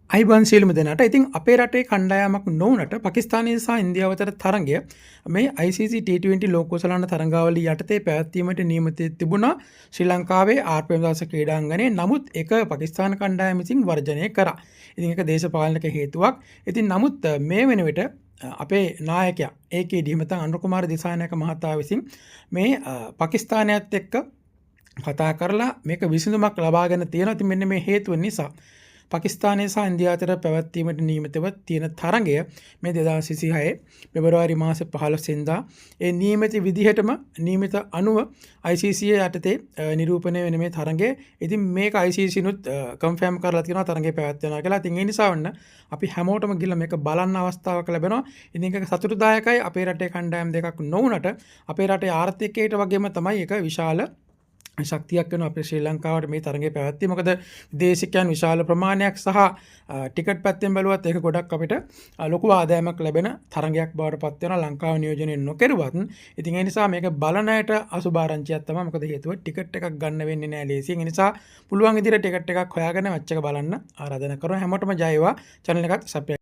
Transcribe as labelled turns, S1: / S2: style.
S1: අයිබන් සියලුම දෙනාට. ඉතින් අපේ රටේ කණ්ඩායමක් නොවුනට පාකිස්තානය සහ ඉන්දියාව අතර තරගය මේ ICC T20 ලෝකෝසලාන තරඟාවලිය යටතේ පැවැත්වීමට නියමිත තිබුණා ශ්‍රී ලංකාවේ RPM දාස ක්‍රීඩාංගණයේ. නමුත් ඒක පාකිස්තාන කණ්ඩායම විසින් වර්ජනය කරා. ඉතින් ඒක දේශපාලනික හේතුවක්. ඉතින් නමුත් මේ වෙන විට අපේ නායකයා ඒකේ ඩිහිමතන් අනුර කුමාර දිසානායක මහතා විසින් මේ පාකිස්තානයත් එක්ක කතා කරලා මේක විසඳුමක් ලබාගෙන තියෙනවා. ඉතින් මෙන්න මේ හේතුව නිසා පාකිස්තානය සහ ඉන්දියාව අතර පැවැත්වීමට නියමිතව තියෙන තරගය මේ 2026 පෙබරවාරි මාස 15 වෙනිදා ඒ නියමිත විදිහටම නියමිත අනුව ICC යටතේ නිරූපණය වෙන මේ තරගය. ඉතින් මේක ICC නුත් කන්ෆර්ම් කරලා තියෙනවා තරගය පැවැත්වෙනවා කියලා. ඉතින් ඒ නිසා වන්න අපි හැමෝටම ගිහලා මේක බලන්න අවස්ථාවක් ලැබෙනවා. ඉතින් ඒක සතුටුදායකයි. අපේ රටේ කණ්ඩායම් දෙකක් නොවුනට අපේ රටේ ආර්ථිකයට වගේම තමයි ඒක විශාල ශක්තියක් වෙනවා අපේ ශ්‍රී ලංකාවට මේ තරගය පැවැත්වීම. මොකද විදේශිකයන් විශාල ප්‍රමාණයක් සහ ටිකට් පැත්තෙන් බැලුවත් ඒක ගොඩක් අපිට ලොකු ආදායමක් ලැබෙන තරගයක් බවට පත් වෙනවා ලංකාව නියෝජනය නොකරුවත්. ඉතින් ඒ නිසා මේක බලන අයට අසුභාරංචියක් තමයි. මොකද හේතුව ටිකට් එකක් ගන්න වෙන්නේ නැහැ ලේසියෙන්. ඒ නිසා පුළුවන් විදිහට ටිකට් එකක් හොයාගෙන මැච් එක බලන්න ආරාධනා කරනවා. හැමෝටම ජය වේවා. channel එකත් subscribe